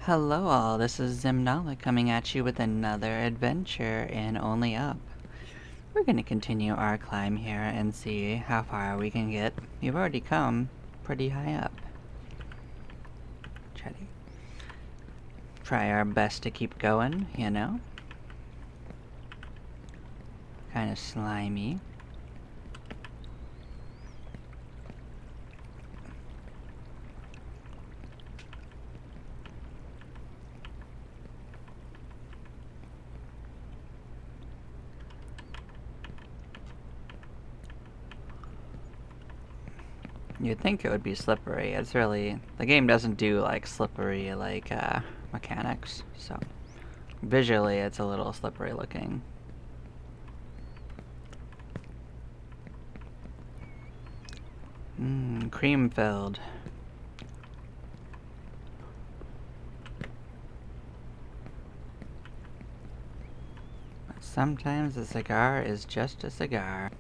Hello all, this is Zimnala coming at you with another adventure in Only Up. We're gonna continue our climb here and see how far we can get. We've already come pretty high up. Try our best to keep going, you know? Kinda slimy. You'd think it would be slippery. It's really... the game doesn't do, like, slippery, like, mechanics, so... visually, it's a little slippery looking. Cream-filled. Sometimes a cigar is just a cigar.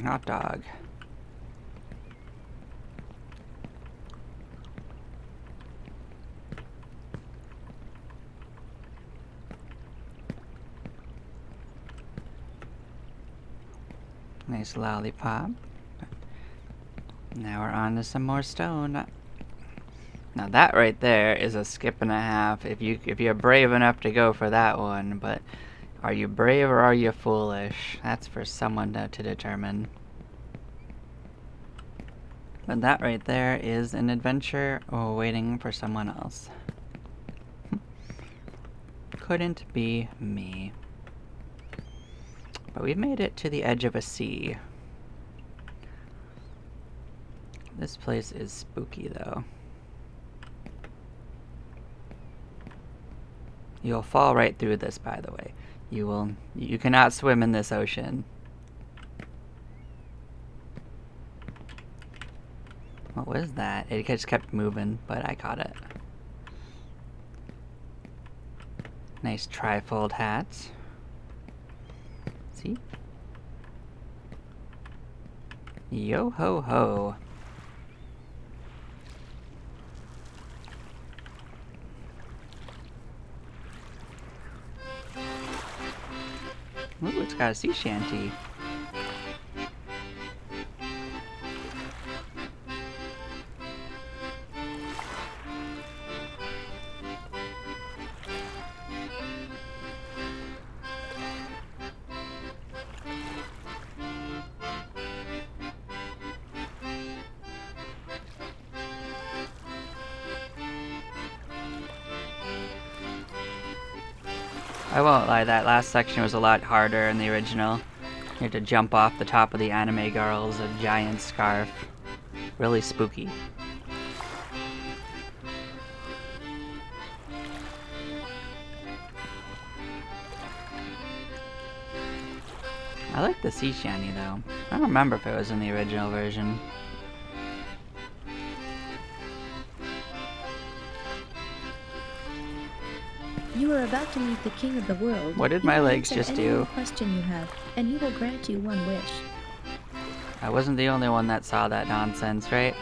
Hot dog. Nice lollipop. Now we're on to some more stone. Now that right there is a skip and a half if you're brave enough to go for that one, but are you brave or are you foolish? That's for someone to determine. But that right there is an adventure waiting for someone else. Couldn't be me. But we've made it to the edge of a sea. This place is spooky though. You'll fall right through this, by the way. You cannot swim in this ocean. What was that? It just kept moving, but I caught it. Nice trifold hats. See? Yo ho ho. Ooh, it's got a sea shanty. I won't lie, that last section was a lot harder in the original. You had to jump off the top of the anime girl's a giant scarf. Really spooky. I like the sea shanty though. I don't remember if it was in the original version. You are about to meet the king of the world. What did my legs just do? Any question you have, and he will grant you one wish. I wasn't the only one that saw that nonsense, right?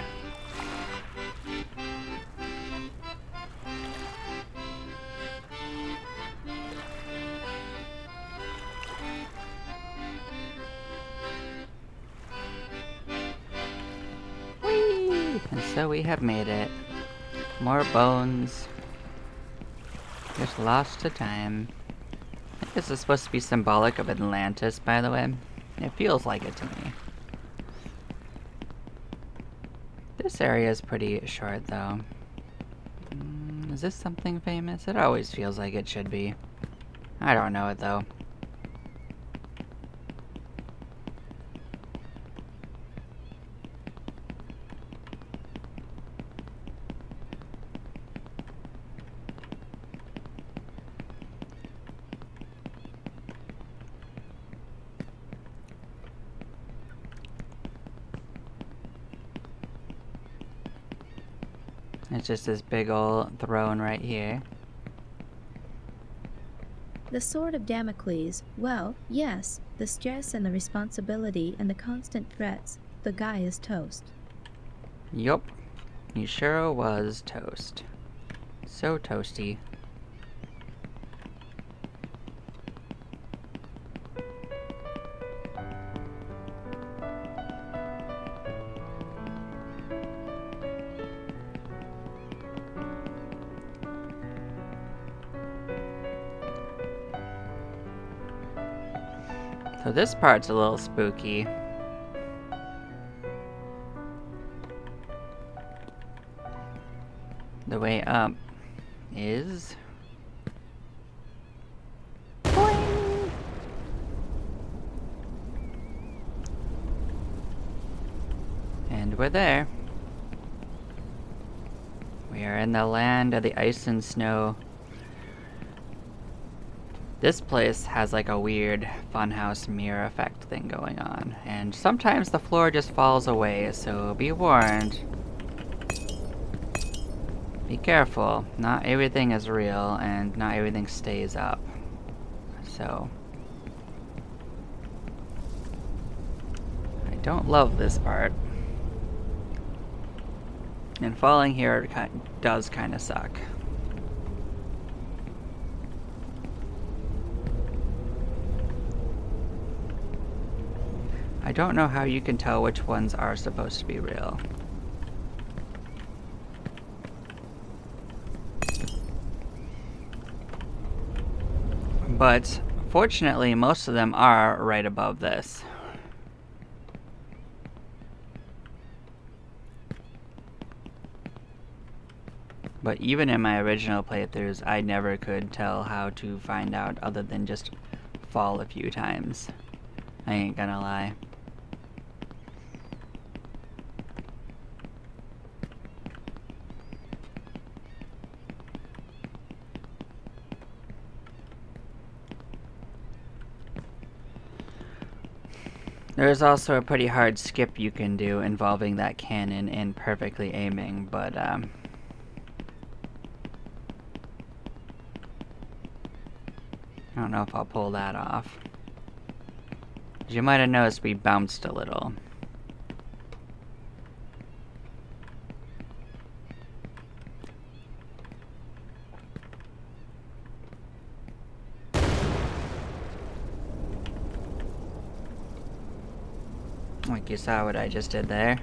Whee! And so we have made it. More bones. Just lost to time. I think this is supposed to be symbolic of Atlantis, by the way. It feels like it to me. This area is pretty short, though. Is this something famous? It always feels like it should be. I don't know it, though. It's just this big old throne right here. The sword of Damocles. Well, yes, The stress and the responsibility and the constant threats, the guy is toast. Yup. He sure was toast. So toasty. So this part's a little spooky. The way up is... Boing! And we're there. We are in the land of the ice and snow. This place has like a weird funhouse mirror effect thing going on. And sometimes the floor just falls away, so be warned. Be careful. Not everything is real, and not everything stays up. So... I don't love this part. And falling here does kind of suck. I don't know how you can tell which ones are supposed to be real. But fortunately, most of them are right above this. But even in my original playthroughs, I never could tell how to find out other than just fall a few times. I ain't gonna lie. There's also a pretty hard skip you can do involving that cannon and perfectly aiming, but I don't know if I'll pull that off. As you might have noticed, we bounced a little. Like you saw what I just did there.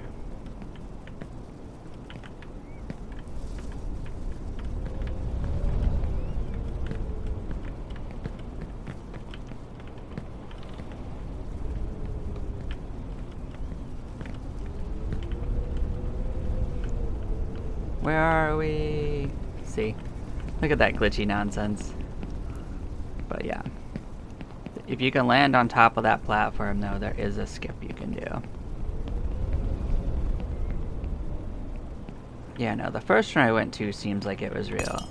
Where are we? See? Look at that glitchy nonsense. But yeah. If you can land on top of that platform, though, there is a skip you can do. Yeah, no, the first one I went to seems like it was real.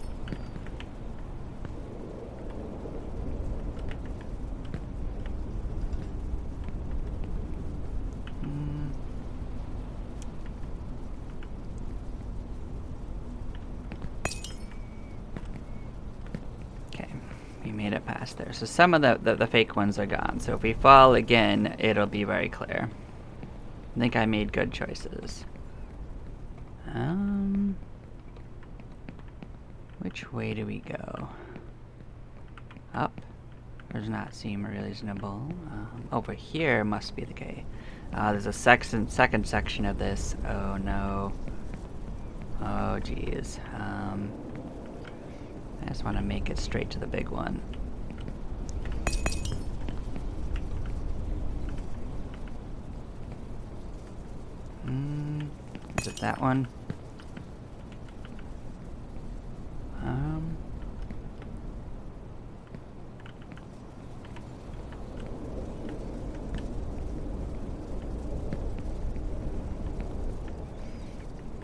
Made it past there. So some of the fake ones are gone. So if we fall again, it'll be very clear. I think I made good choices. Which way do we go? Up? Does not seem reasonable. Over here must be the case. There's a second section of this. Oh no. Oh geez. I just want to make it straight to the big one. Is it that one?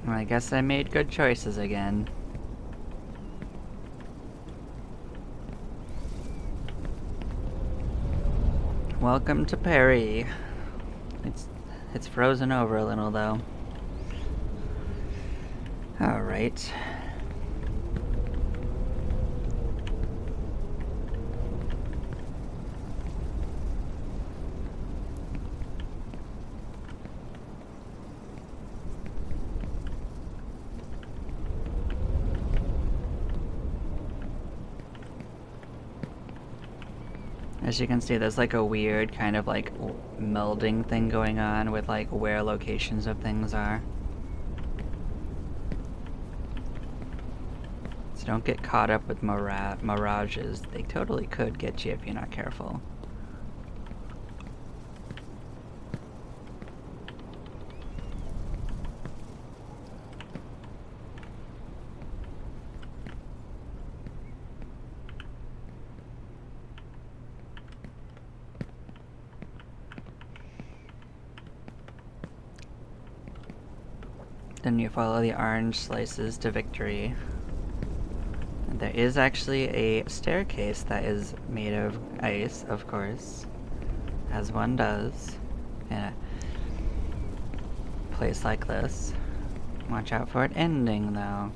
Well, I guess I made good choices again. Welcome to Perry. It's frozen over a little though. All right. As you can see, there's like a weird kind of like melding thing going on with like where locations of things are. So don't get caught up with mirages. They totally could get you if you're not careful. Then you follow the orange slices to victory. And there is actually a staircase that is made of ice, of course, as one does in a place like this. Watch out for it ending, though.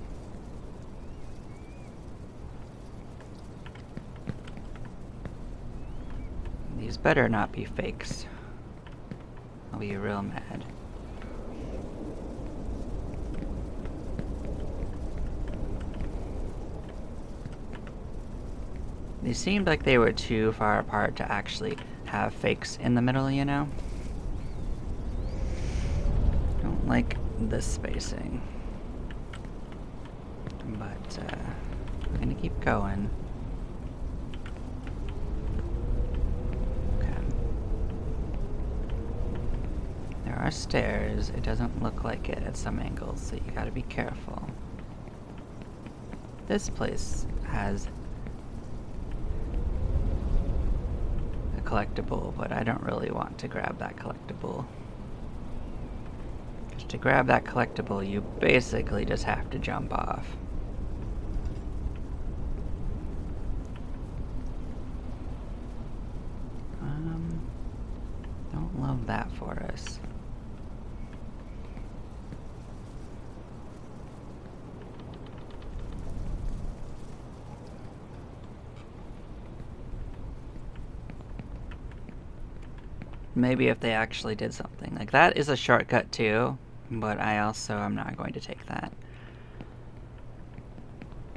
These better not be fakes. I'll be real mad. They seemed like they were too far apart to actually have fakes in the middle, you know? Don't like this spacing. But, I'm gonna keep going. Okay. There are stairs. It doesn't look like it at some angles, so you gotta be careful. This place has collectible, but I don't really want to grab that collectible. Because to grab that collectible, you basically just have to jump off. Don't love that for us. Maybe if they actually did something. Like, that is a shortcut too, but I also am not going to take that.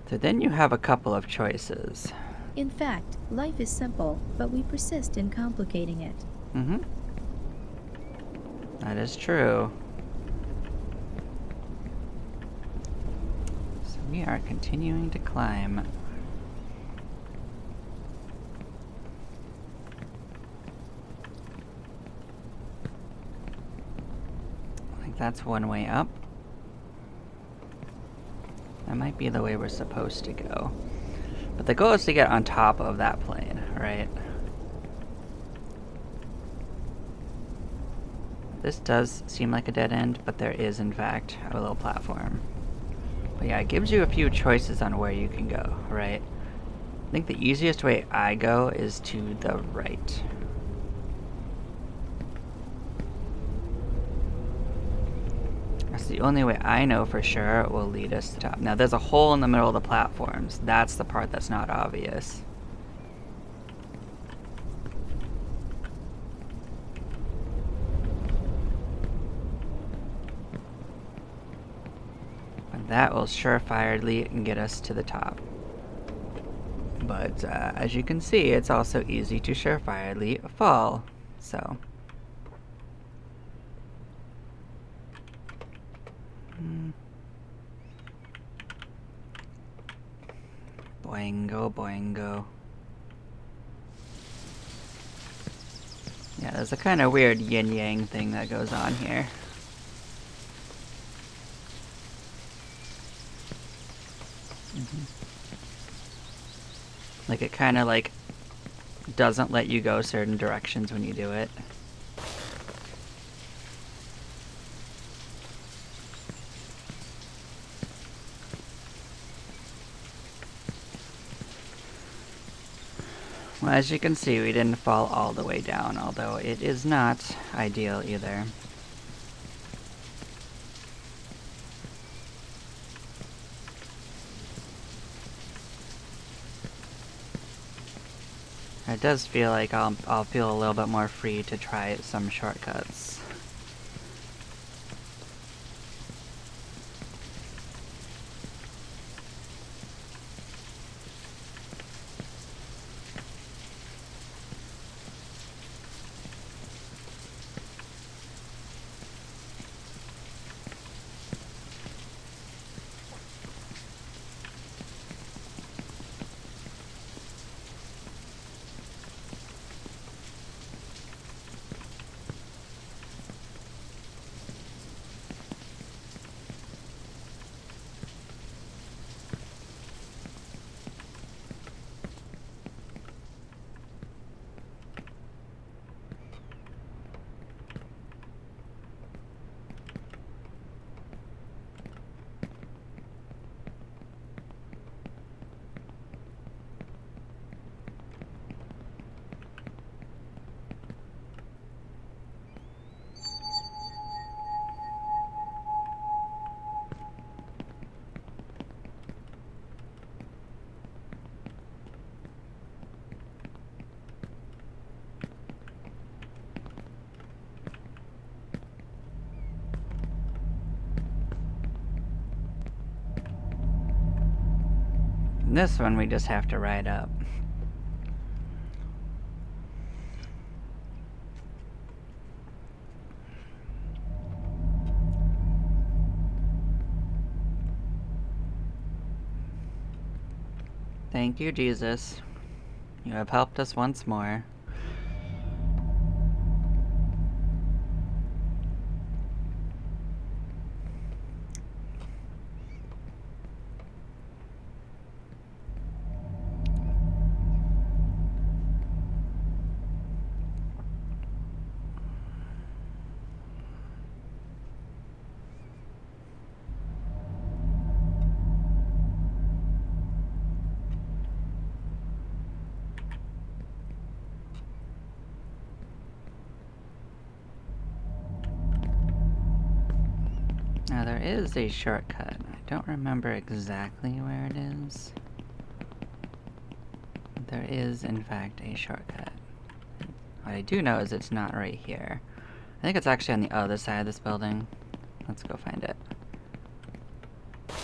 So then you have a couple of choices. In fact, life is simple, but we persist in complicating it. Mm-hmm. That is true. So we are continuing to climb. That's one way up. That might be the way we're supposed to go. But the goal is to get on top of that plane, right? This does seem like a dead end, but there is, in fact, a little platform. But yeah, it gives you a few choices on where you can go, right? I think the easiest way I go is to the right. That's the only way I know for sure it will lead us to the top. Now there's a hole in the middle of the platforms. That's the part that's not obvious. But that will surefirely get us to the top. But as you can see, it's also easy to surefirely fall. So. Boingo, boingo. Yeah, there's a kind of weird yin-yang thing that goes on here. Like, it kind of, like, doesn't let you go certain directions when you do it. Well, as you can see, we didn't fall all the way down, although it is not ideal either. It does feel like I'll feel a little bit more free to try some shortcuts. This one we just have to ride up. Thank you, Jesus. You have helped us once more. Now there is a shortcut. I don't remember exactly where it is. There is, in fact, a shortcut. What I do know is it's not right here. I think it's actually on the other side of this building. Let's go find it.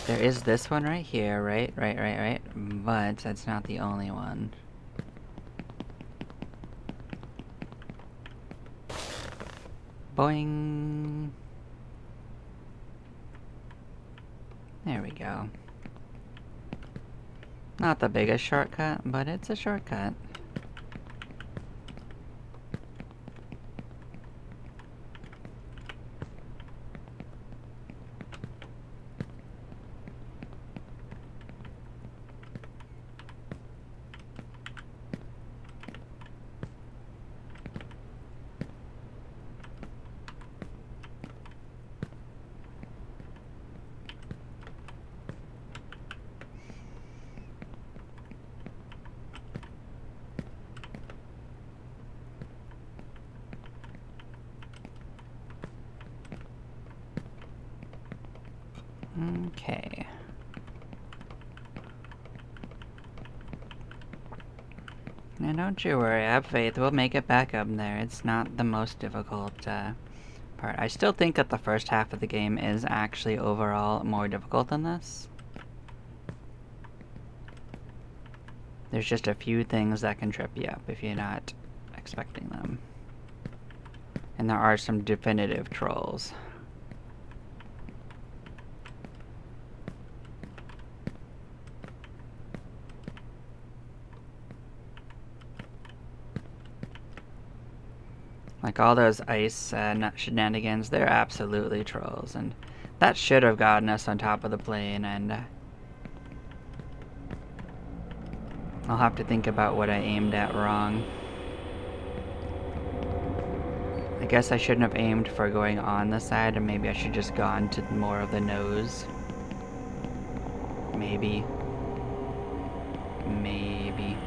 There is this one right here, right? But that's not the only one. Boing! There we go. Not the biggest shortcut, but it's a shortcut. Okay. Now don't you worry, I have faith. We'll make it back up there. It's not the most difficult part. I still think that the first half of the game is actually overall more difficult than this. There's just a few things that can trip you up if you're not expecting them. And there are some definitive trolls. Like all those ice shenanigans, they're absolutely trolls. And that should have gotten us on top of the plane, and I'll have to think about what I aimed at wrong. I guess I shouldn't have aimed for going on the side, and maybe I should just gone to more of the nose. Maybe. Maybe.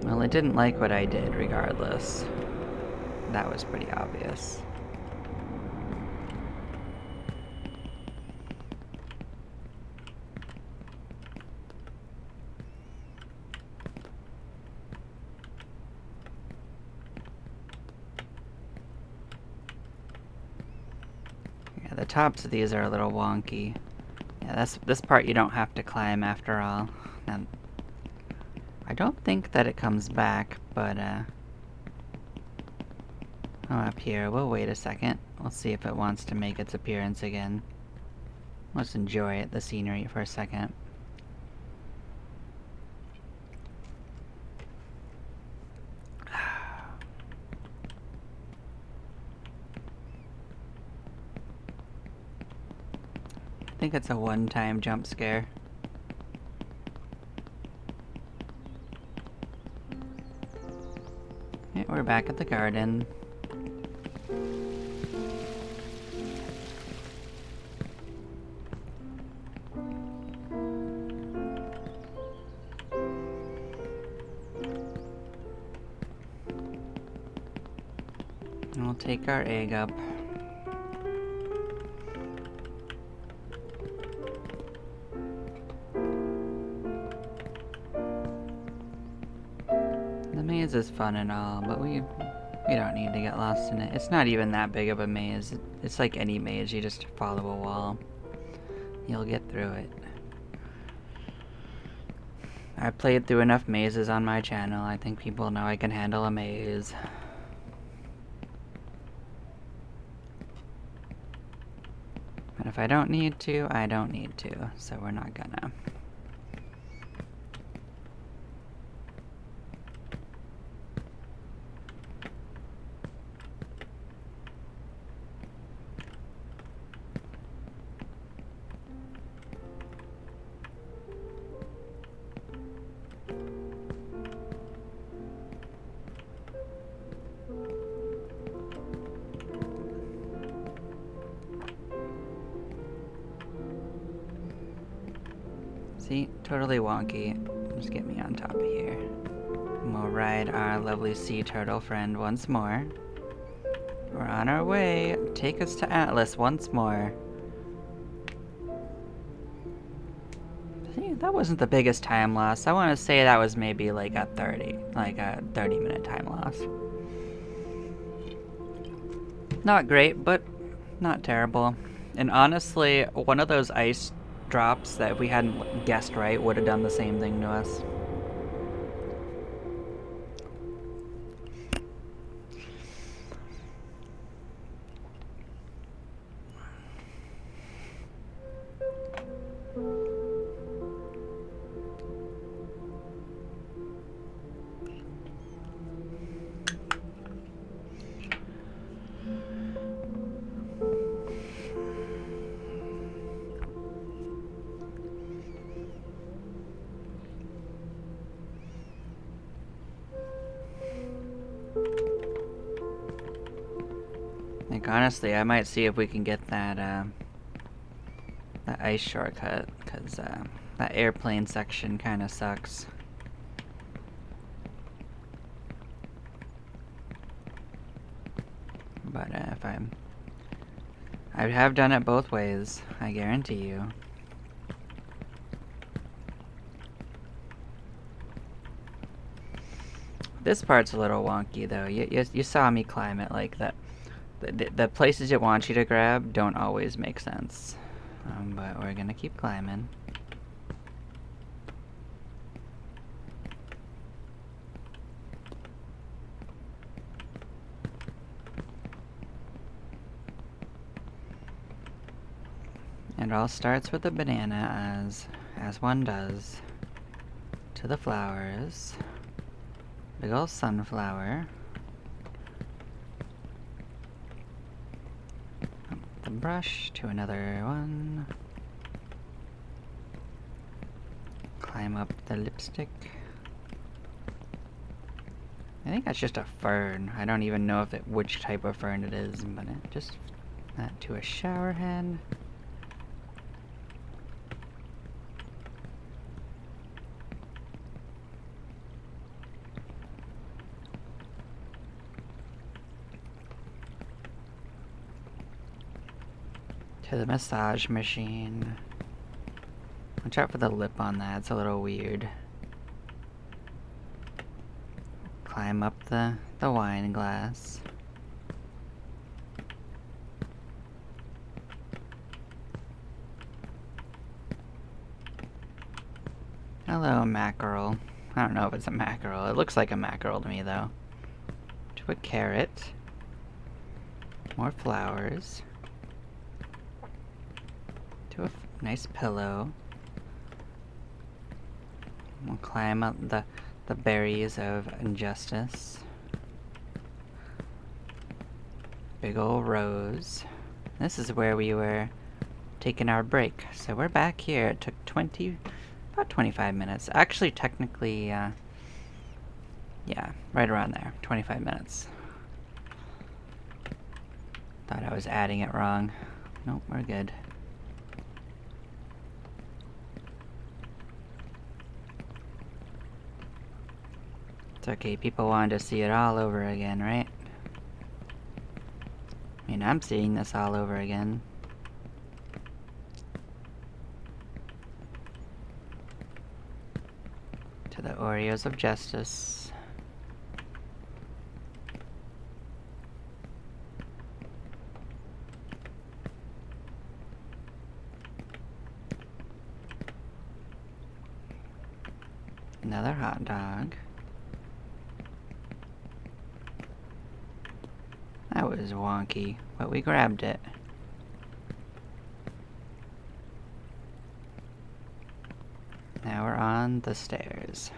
Well, it didn't like what I did, regardless. That was pretty obvious. Yeah, the tops of these are a little wonky. Yeah, this part you don't have to climb after all. Now, I don't think that it comes back, but oh, up here, we'll wait a second. We'll see if it wants to make its appearance again. Let's enjoy it, the scenery, for a second. I think it's a one-time jump scare. Yeah, we're back at the garden. And we'll take our egg up. The maze is fun and all, but we We don't need to get lost in it. It's not even that big of a maze. It's like any maze, you just follow a wall. You'll get through it. I've played through enough mazes on my channel. I think people know I can handle a maze. And if I don't need to, I don't need to. So we're not gonna. See? Totally wonky. Just get me on top here. And we'll ride our lovely sea turtle friend once more. We're on our way. Take us to Atlas once more. See, that wasn't the biggest time loss. I want to say that was maybe like a 30-minute time loss. Not great, but not terrible. And honestly, one of those ice drops that if we hadn't guessed right would have done the same thing to us. Like, honestly, I might see if we can get that, that ice shortcut, because, that airplane section kind of sucks. But, if I have done it both ways, I guarantee you. This part's a little wonky, though. You saw me climb it like that. The places it wants you to grab don't always make sense. But we're gonna keep climbing. It all starts with a banana, as one does. To the flowers. Big ol' sunflower. The brush to another one. Climb up the lipstick. I think that's just a fern. I don't even know which type of fern it is, but just that to a shower head. To the massage machine. Watch out for the lip on that, it's a little weird. Climb up the wine glass. Hello, mackerel. I don't know if it's a mackerel. It looks like a mackerel to me, though. To a carrot. More flowers. To a nice pillow. We'll climb up the berries of injustice. Big ol' rose. This is where we were taking our break. So we're back here. It took about 25 minutes. Actually, technically, yeah, right around there. 25 minutes. Thought I was adding it wrong. Nope, we're good. It's okay, people wanted to see it all over again, right? I mean, I'm seeing this all over again. To the Oreos of Justice. Another hot dog. That was wonky, but we grabbed it. Now we're on the stairs.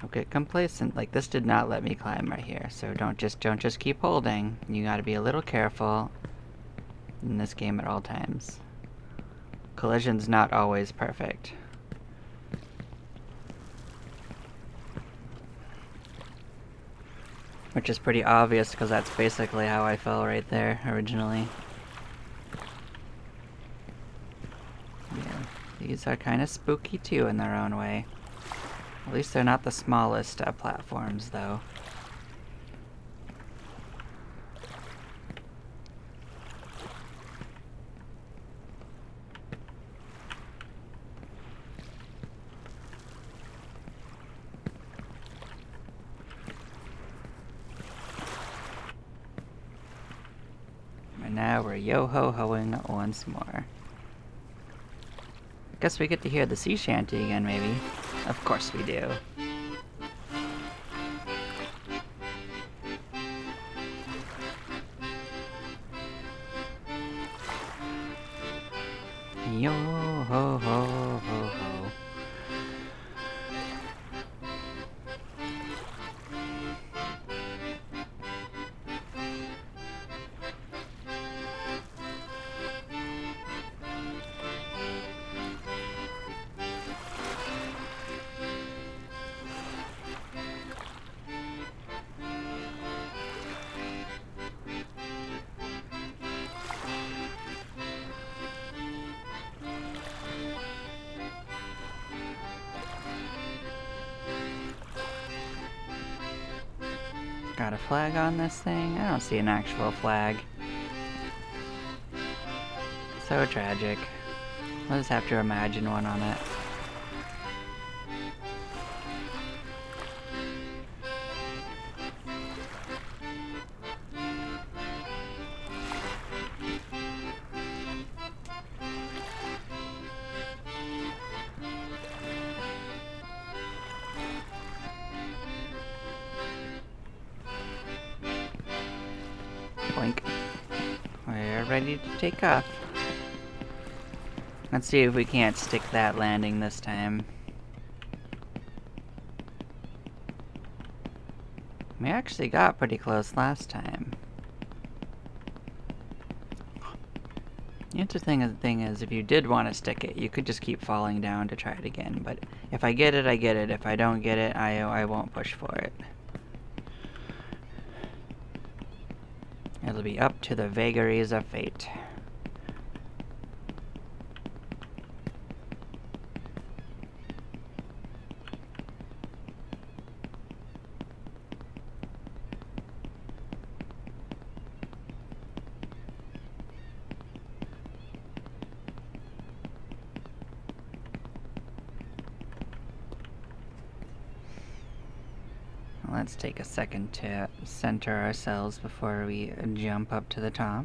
Don't get complacent. Like, this did not let me climb right here, so don't just keep holding. You gotta be a little careful in this game at all times. Collision's not always perfect. Which is pretty obvious because that's basically how I fell right there originally. Yeah, these are kind of spooky too in their own way. At least they're not the smallest platforms though. And now we're yo-ho-hoing once more. Guess we get to hear the sea shanty again, maybe. Of course we do. Yo-ho-ho-ho-ho. Got a flag on this thing? I don't see an actual flag. So tragic. I'll just have to imagine one on it. Boink. We're ready to take off. Let's see if we can't stick that landing this time. We actually got pretty close last time. The interesting thing is, if you did want to stick it, you could just keep falling down to try it again. But if I get it, I get it. If I don't get it, I won't push for it. It'll be up to the vagaries of fate. Let's take a second to center ourselves before we jump up to the top.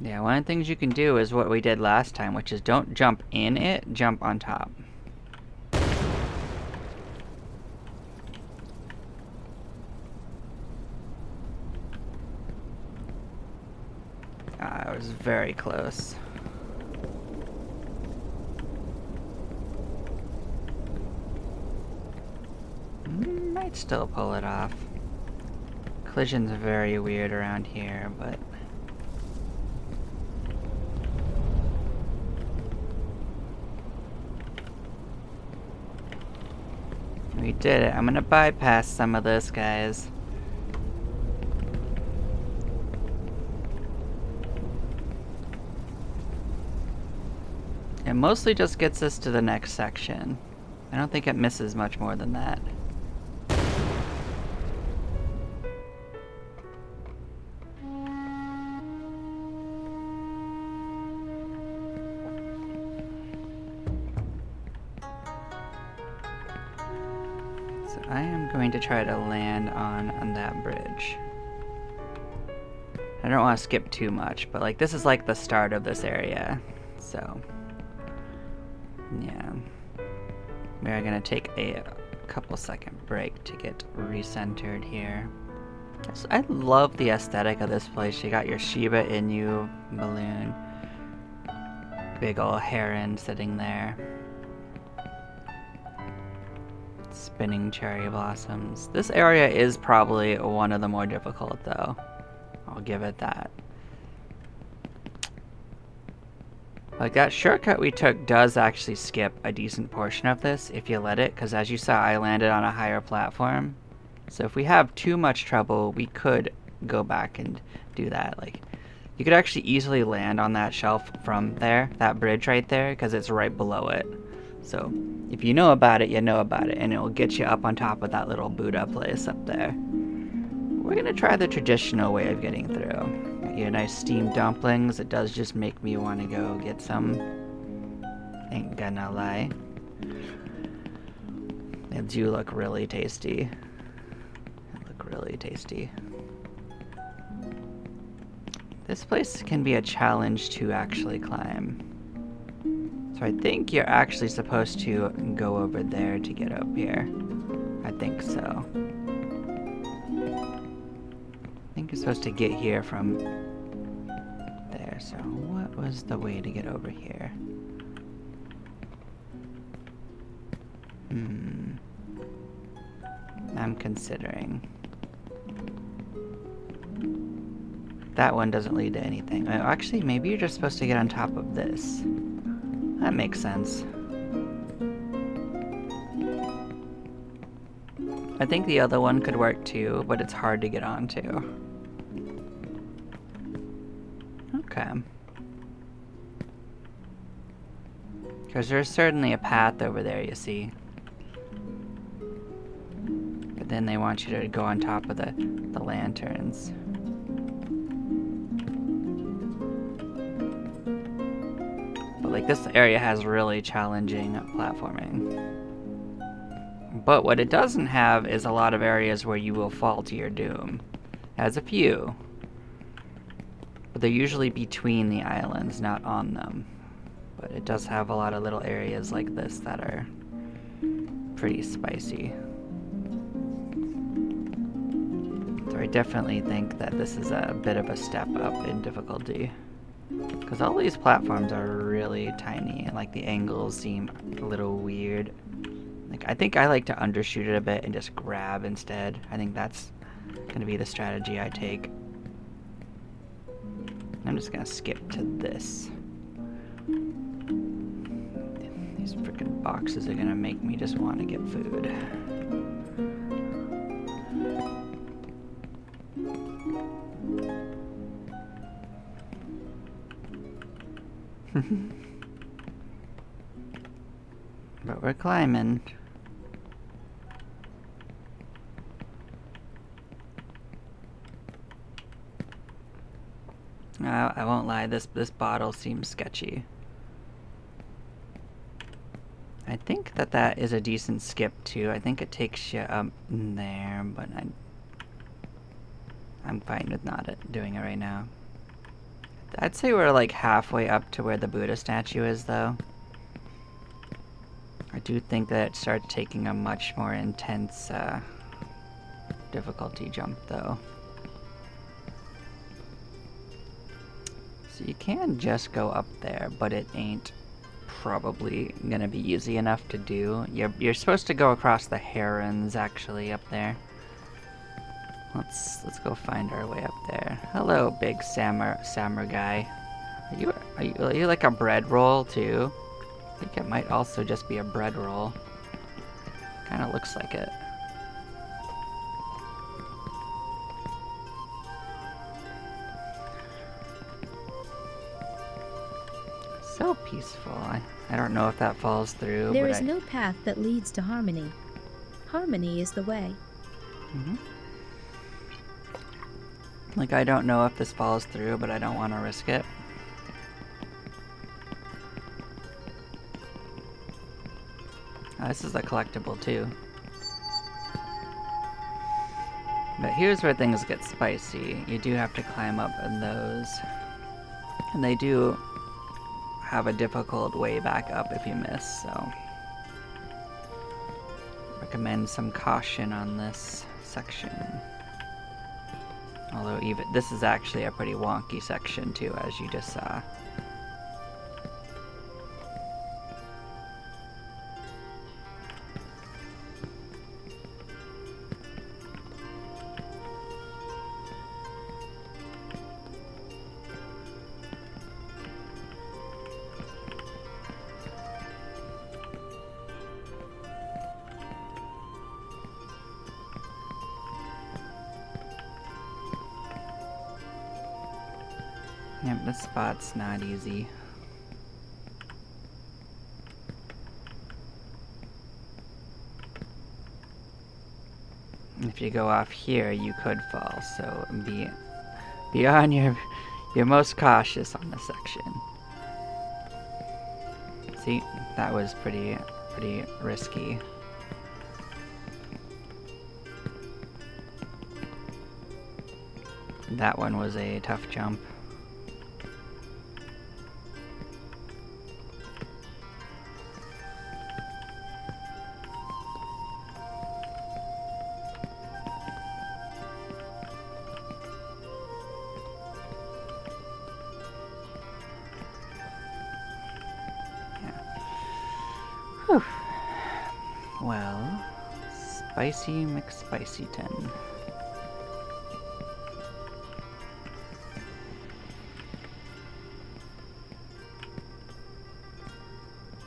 Yeah, one of the things you can do is what we did last time, which is don't jump in it, jump on top. I was very close. Might still pull it off. Collision's very weird around here, but... we did it. I'm gonna bypass some of this, guys. It mostly just gets us to the next section. I don't think it misses much more than that. So I am going to try to land on that bridge. I don't want to skip too much, but like this is like the start of this area, so yeah. We are gonna take a couple second break to get recentered here. I love the aesthetic of this place. You got your Shiba Inu balloon, big ol' heron sitting there, spinning cherry blossoms. This area is probably one of the more difficult though. I'll give it that. Like that shortcut we took does actually skip a decent portion of this if you let it, because as you saw I landed on a higher platform. So if we have too much trouble we could go back and do that. Like you could actually easily land on that shelf from there, that bridge right there, because it's right below it. So if you know about it, you know about it, and it will get you up on top of that little Buddha place up there. We're gonna try the traditional way of getting through. Got you nice steamed dumplings. It does just make me want to go get some. Ain't gonna lie. They do look really tasty. They look really tasty. This place can be a challenge to actually climb. So I think you're actually supposed to go over there to get up here. I think so. I think you're supposed to get here from there. So what was the way to get over here? I'm considering. That one doesn't lead to anything. Actually, maybe you're just supposed to get on top of this. That makes sense. I think the other one could work too, but it's hard to get onto. Okay. Because there's certainly a path over there, you see. But then they want you to go on top of the lanterns. But like this area has really challenging platforming. But what it doesn't have is a lot of areas where you will fall to your doom. It has a few. But they're usually between the islands, not on them. But it does have a lot of little areas like this that are pretty spicy. So I definitely think that this is a bit of a step up in difficulty. Because all these platforms are really tiny, and like the angles seem a little weird. Like I think I like to undershoot it a bit and just grab instead. I think that's gonna be the strategy I take. I'm just gonna skip to this. These freaking boxes are gonna make me just want to get food. But we're climbing. I won't lie, this bottle seems sketchy. I think that is a decent skip too. I think it takes you up there, but I'm fine with not doing it right now. I'd say we're like halfway up to where the Buddha statue is though. I do think that it starts taking a much more intense difficulty jump though. So you can just go up there, but it ain't probably gonna be easy enough to do. You're supposed to go across the herons actually up there. Let's go find our way up there. Hello, big samurai guy. Are you like a bread roll too? I think it might also just be a bread roll. Kind of looks like it. So peaceful. I don't know if that falls through. There is no path that leads to harmony. Harmony is the way. Like, I don't know if this falls through, but I don't want to risk it. This is a collectible too. But here's where things get spicy. You do have to climb up in those. And they do have a difficult way back up if you miss, so recommend some caution on this section. Although even this is actually a pretty wonky section too, as you just saw. Yep, this spot's not easy. If you go off here, you could fall, so be on your most cautious on this section. See, that was pretty risky. That one was a tough jump. Whew. Well, Spicy McSpicyton.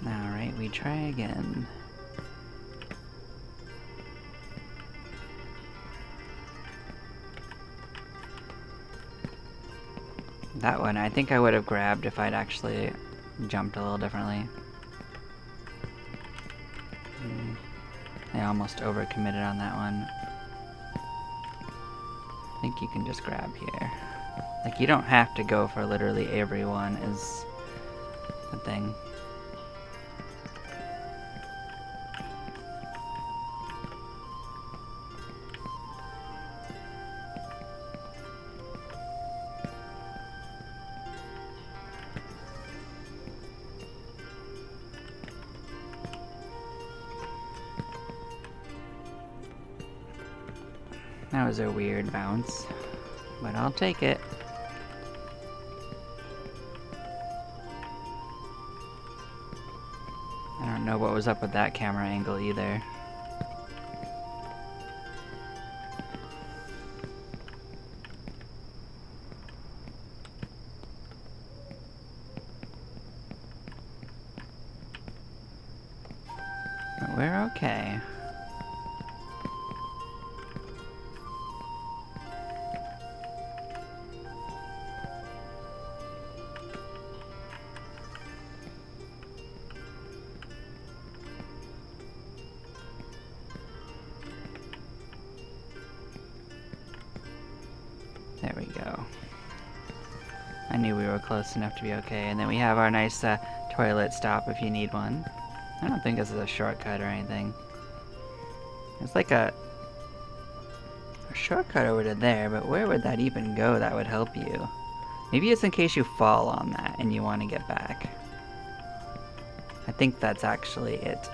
Alright, we try again. That one, I think I would have grabbed if I'd actually jumped a little differently. I almost overcommitted on that one. I think you can just grab here. Like, you don't have to go for literally every one is the thing. That was a weird bounce, but I'll take it. I don't know what was up with that camera angle either. But we're okay. There we go. I knew we were close enough to be okay. And then we have our nice toilet stop if you need one. I don't think this is a shortcut or anything. It's like a shortcut over to there, but where would that even go that would help you? Maybe it's in case you fall on that and you want to get back. I think that's actually it.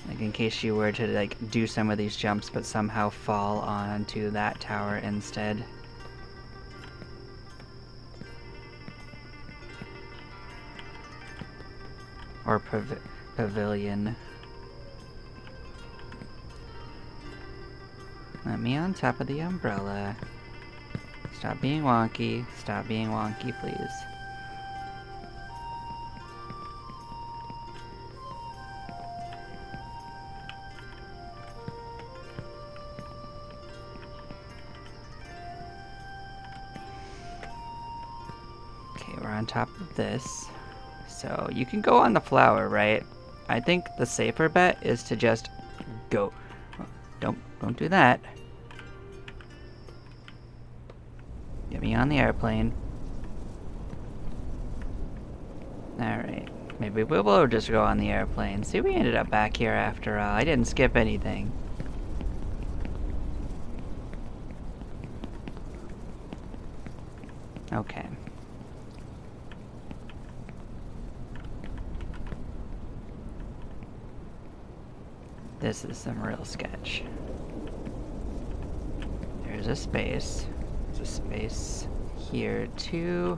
Like, in case you were to like do some of these jumps but somehow fall onto that tower instead. Or pavilion. Let me on top of the umbrella. Stop being wonky. Stop being wonky, please. Okay, we're on top of this. So you can go on the flower, right? I think the safer bet is to just go. Don't do that. Get me on the airplane. Alright. Maybe we will just go on the airplane. See, we ended up back here after all. I didn't skip anything. Okay. This is some real sketch. There's a space. There's a space here too.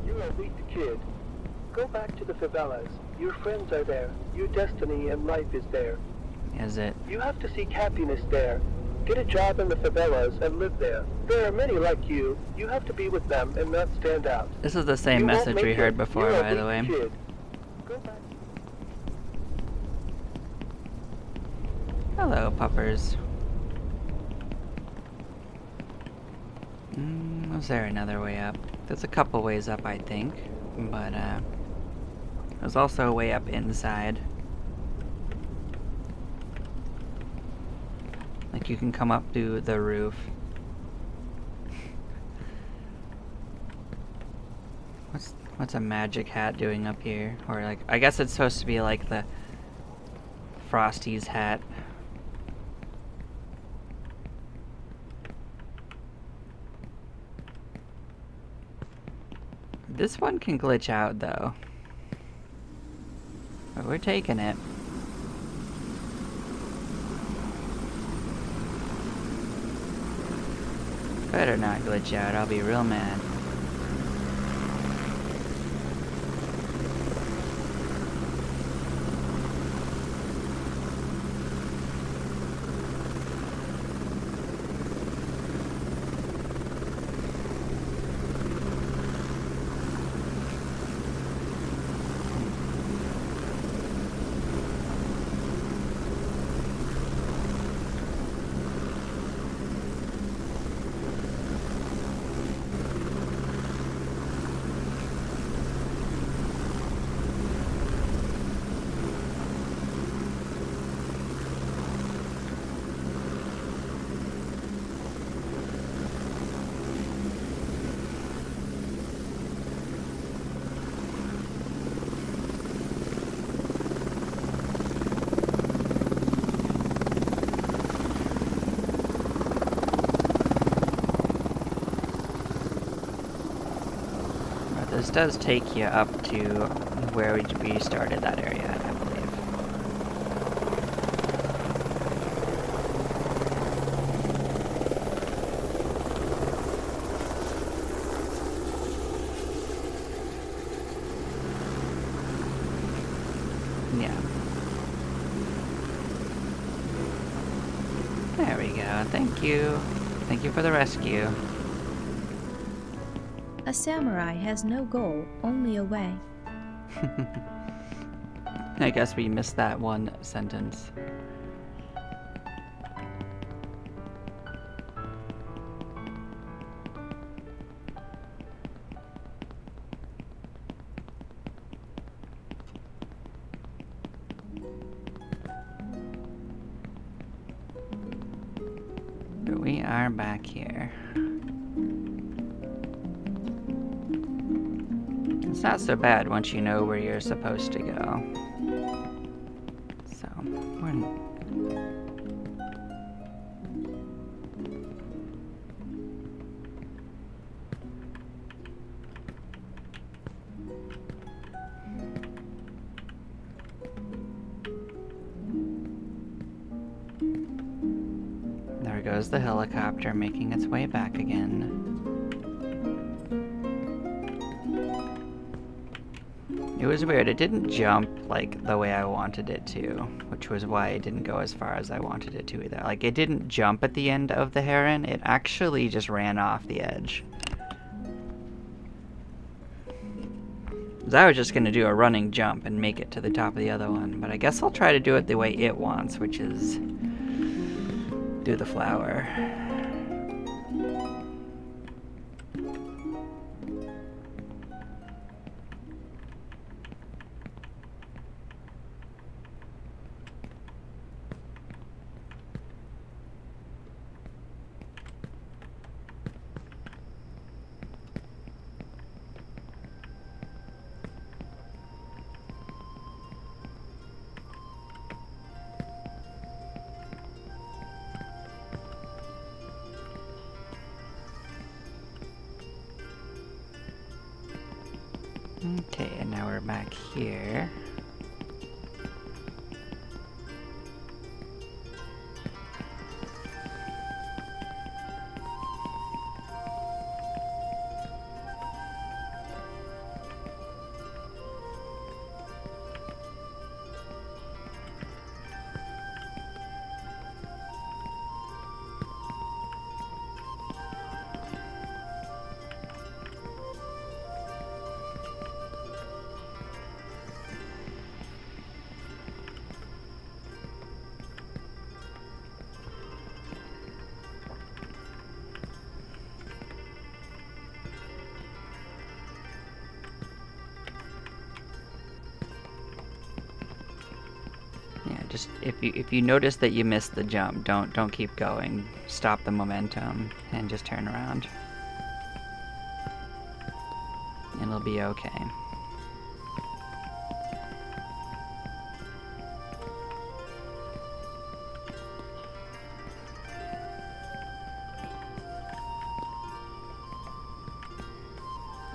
You're a weak kid. Go back to the favelas. Your friends are there. Your destiny and life is there. Is it? You have to seek happiness there. Get a job in the favelas and live there. There are many like you. You have to be with them and not stand out. This is the same You won't message make we heard it. before, You're a by the way. weak kid. Go back. Hello, puppers. Was there another way up? There's a couple ways up, I think. But, there's also a way up inside. Like, you can come up through the roof. What's a magic hat doing up here? Or, like, I guess it's supposed to be like the Frosty's hat. This one can glitch out, though. But we're taking it. Better not glitch out, I'll be real mad. This does take you up to where we started that area, I believe. Yeah. There we go. Thank you. Thank you for the rescue. A samurai has no goal, only a way. I guess we missed that one sentence. But we are back here. It's not so bad once you know where you're supposed to go. So, there goes the helicopter making its way back again. It was weird, it didn't jump like the way I wanted it to, which was why it didn't go as far as I wanted it to either. Like, it didn't jump at the end of the heron, it actually just ran off the edge. 'Cause I was just gonna do a running jump and make it to the top of the other one, but I guess I'll try to do it the way it wants, which is do the flower. Okay, and now we're back here. Yeah, just if you notice that you missed the jump, don't keep going. Stop the momentum and just turn around. And it'll be okay.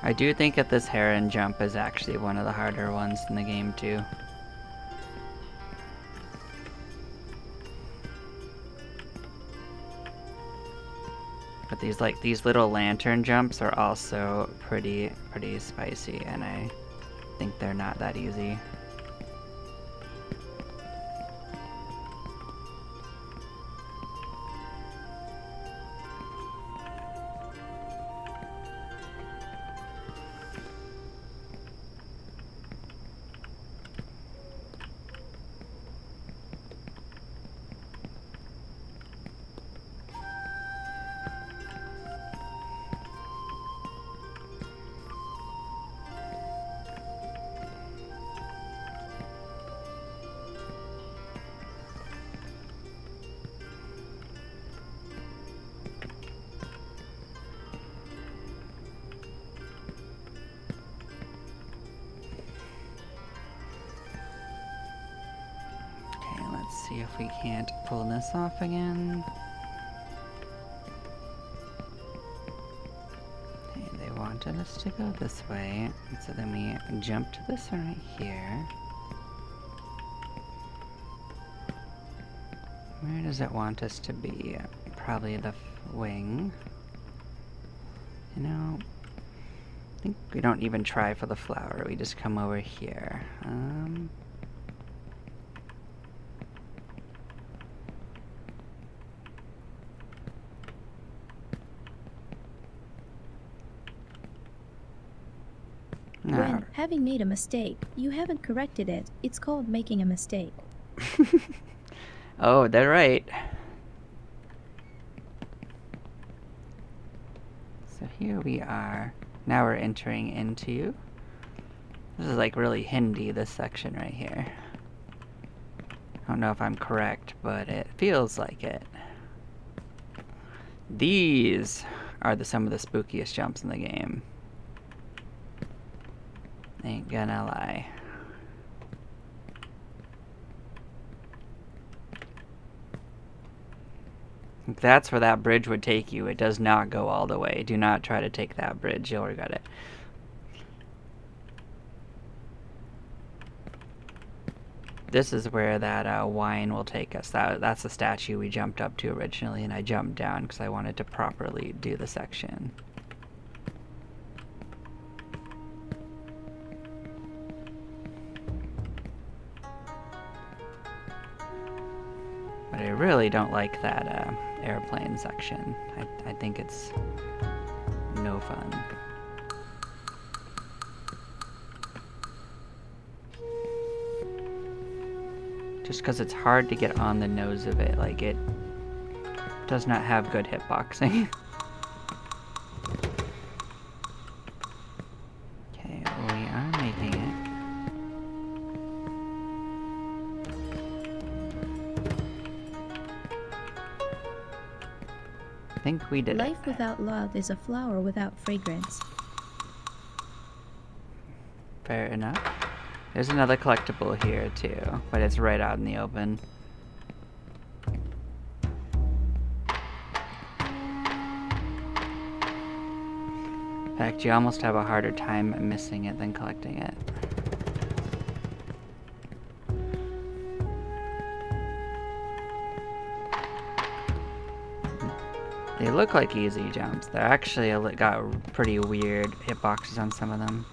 I do think that this heron jump is actually one of the harder ones in the game too. But these little lantern jumps are also pretty spicy, and I think they're not that easy. Let's see if we can't pull this off again. Okay, they wanted us to go this way, so then we jump to this one right here. Where does it want us to be? Probably the wing. You know, I think we don't even try for the flower, we just come over here. When, having made a mistake, you haven't corrected it, it's called making a mistake. Oh, they're right. So here we are. Now we're entering into... This is like really Hindi, this section right here. I don't know if I'm correct, but it feels like it. These are some of the spookiest jumps in the game. Ain't gonna lie. If that's where that bridge would take you, it does not go all the way. Do not try to take that bridge, you'll regret it. This is where that wine will take us. That's the statue we jumped up to originally, and I jumped down because I wanted to properly do the section. But I really don't like that airplane section. I think it's no fun. Just because it's hard to get on the nose of it, like it does not have good hitboxing. Okay, we are making it. I think we did it. Life without love is a flower without fragrance. Fair enough. There's another collectible here too, but it's right out in the open. In fact, you almost have a harder time missing it than collecting it. They look like easy jumps. They're actually got pretty weird hitboxes on some of them.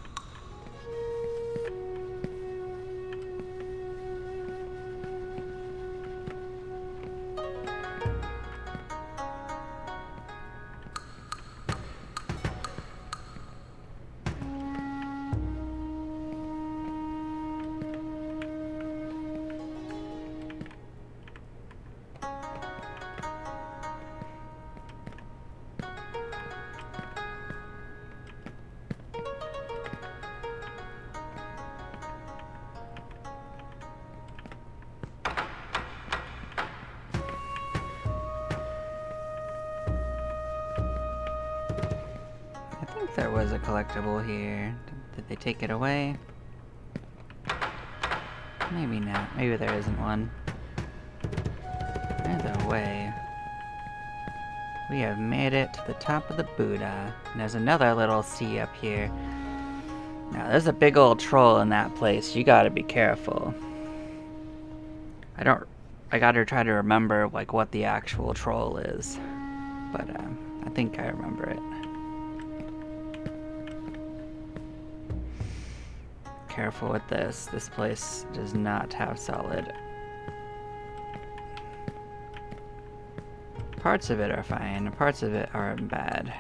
There was a collectible here. Did they take it away? Maybe not. Maybe there isn't one. Either way, we have made it to the top of the Buddha. And there's another little sea up here. Now, there's a big old troll in that place. You gotta be careful. I gotta try to remember, like, what the actual troll is. But, I think I remember it. Careful with this. This place does not have solid. Parts of it are fine. Parts of it are bad.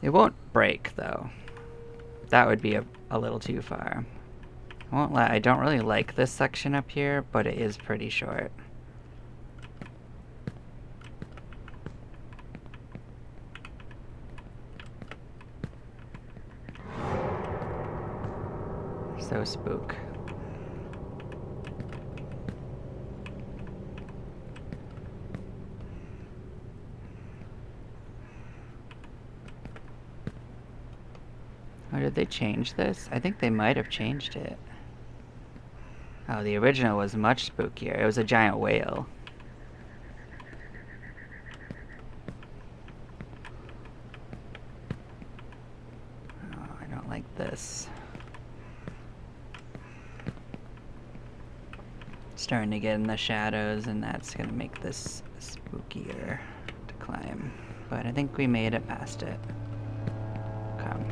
It won't break, though. That would be a little too far. I won't lie, I don't really like this section up here, but it is pretty short. So spook. Oh, did they change this? I think they might have changed it. Oh, the original was much spookier. It was a giant whale. Oh, I don't like this. Starting to get in the shadows, and that's gonna make this spookier to climb. But I think we made it past it. Come.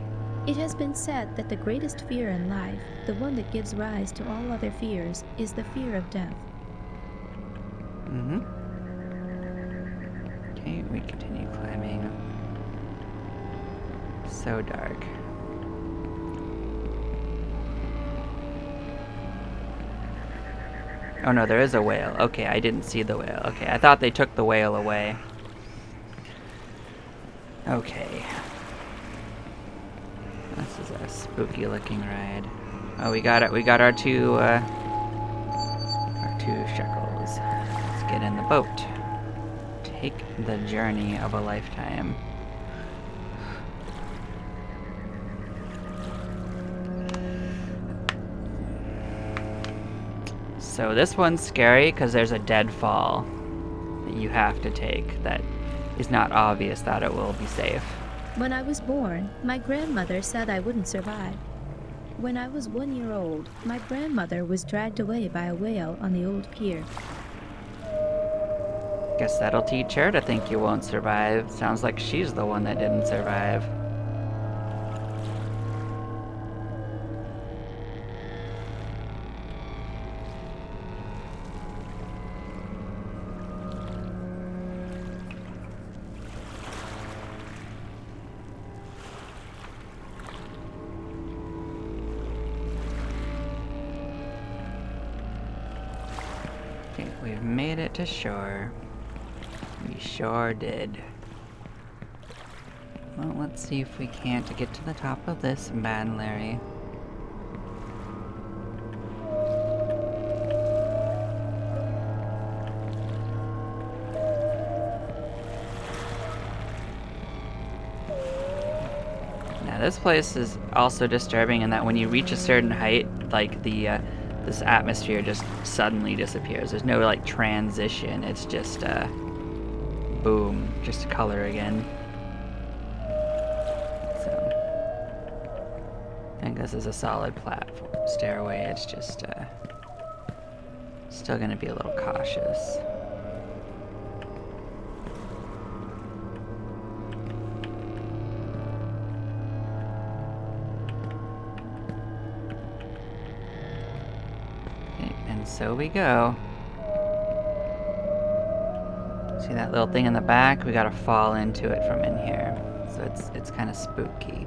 It has been said that the greatest fear in life, the one that gives rise to all other fears, is the fear of death. Mm-hmm. Okay, we continue climbing. So dark. Oh no, there is a whale. Okay, I didn't see the whale. Okay, I thought they took the whale away. Okay. This is a spooky looking ride. Oh, we got it. We got our two shekels. Let's get in the boat. Take the journey of a lifetime. So this one's scary because there's a deadfall that you have to take that is not obvious that it will be safe. When I was born, my grandmother said I wouldn't survive. When I was 1 year old, my grandmother was dragged away by a whale on the old pier. Guess that'll teach her to think you won't survive. Sounds like she's the one that didn't survive. Okay, we've made it to shore. We sure did. Well, let's see if we can't get to the top of this bad Larry. Now this place is also disturbing in that when you reach a certain height, like this atmosphere just suddenly disappears. There's no like transition. It's just boom, just color again. think this is a solid platform stairway. It's just still gonna be a little cautious. Okay, and so we go. See that little thing in the back? We gotta fall into it from in here. So it's kind of spooky.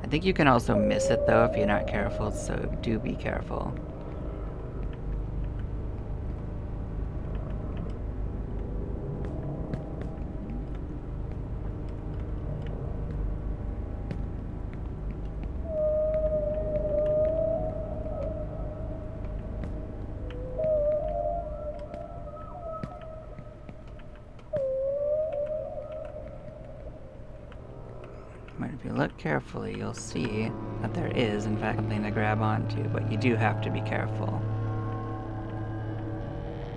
I think you can also miss it though if you're not careful, so do be careful. But if you look carefully, you'll see that there is, in fact, something to grab onto, but you do have to be careful.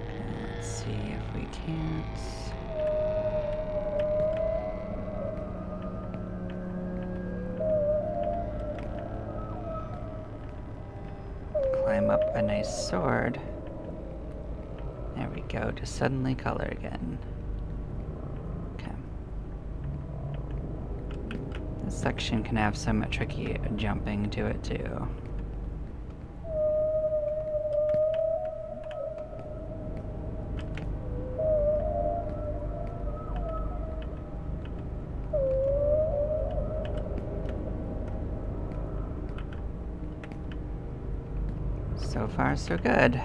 Okay, let's see if we can't. Climb up a nice sword. There we go, to suddenly color again. This section can have some tricky jumping to it too. So far, so good.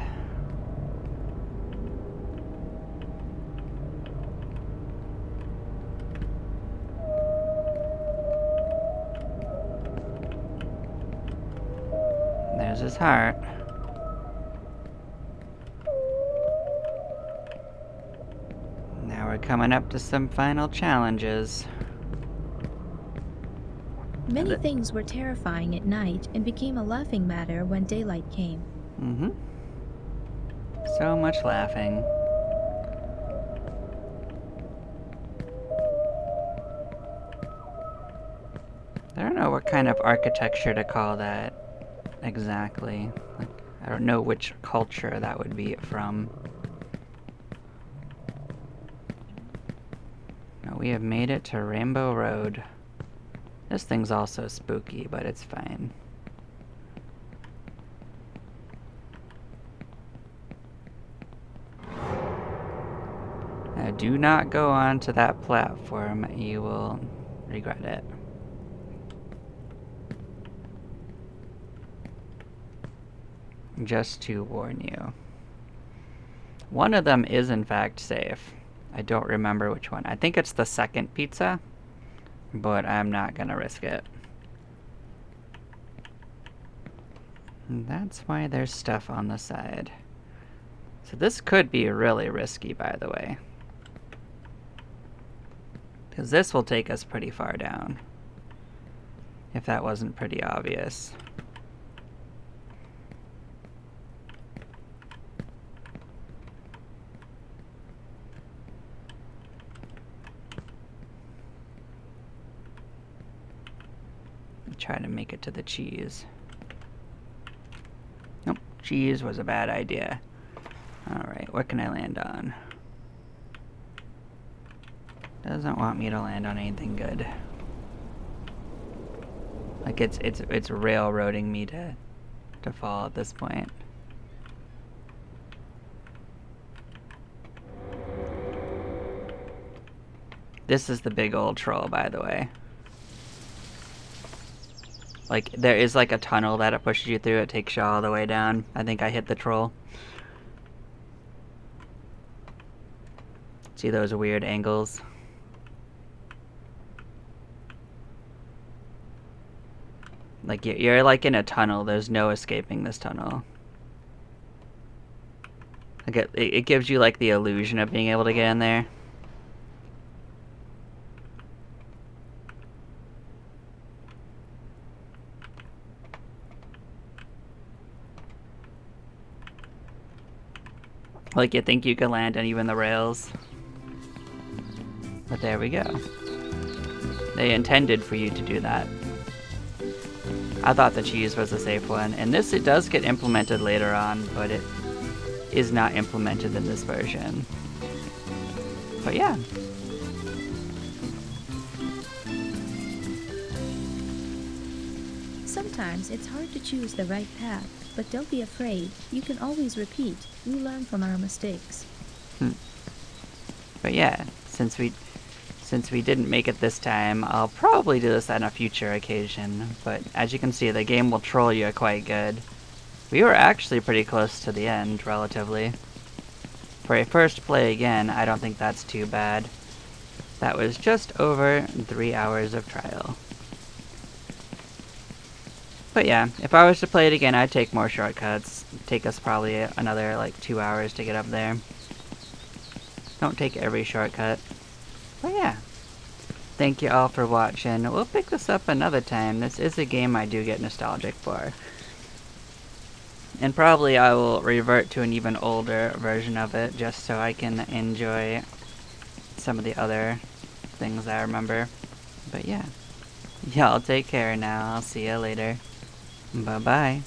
There's his heart. Now we're coming up to some final challenges. Many things were terrifying at night and became a laughing matter when daylight came. Mm-hmm. So much laughing. I don't know what kind of architecture to call that exactly. Like, I don't know which culture that would be from. Now we have made it to Rainbow Road. This thing's also spooky, but it's fine. Now, do not go onto that platform. You will regret it. Just to warn you. One of them is in fact safe. I don't remember which one. I think it's the second pizza, but I'm not gonna risk it. And that's why there's stuff on the side. So this could be really risky, by the way. Because this will take us pretty far down. If that wasn't pretty obvious. Try to make it to the cheese. Nope, cheese was a bad idea. Alright, what can I land on? Doesn't want me to land on anything good. Like it's railroading me to fall at this point. This is the big old troll, by the way. Like, there is like a tunnel that it pushes you through, it takes you all the way down. I think I hit the troll. See those weird angles? Like, you're like in a tunnel, there's no escaping this tunnel. Like, it gives you like the illusion of being able to get in there. Like you think you can land on even the rails. But there we go. They intended for you to do that. I thought the cheese was a safe one, and this, it does get implemented later on, but it is not implemented in this version. But yeah. Sometimes it's hard to choose the right path, but don't be afraid. You can always repeat. We learn from our mistakes. But yeah, since we didn't make it this time, I'll probably do this on a future occasion. But as you can see, the game will troll you quite good. We were actually pretty close to the end, relatively. For a first play again, I don't think that's too bad. That was just over 3 hours of trial. But yeah, if I was to play it again, I'd take more shortcuts. It'd take us probably another like 2 hours to get up there. Don't take every shortcut. But yeah. Thank you all for watching. We'll pick this up another time. This is a game I do get nostalgic for. And probably I will revert to an even older version of it just so I can enjoy some of the other things I remember. But yeah. Y'all take care now. I'll see you later. Bye-bye.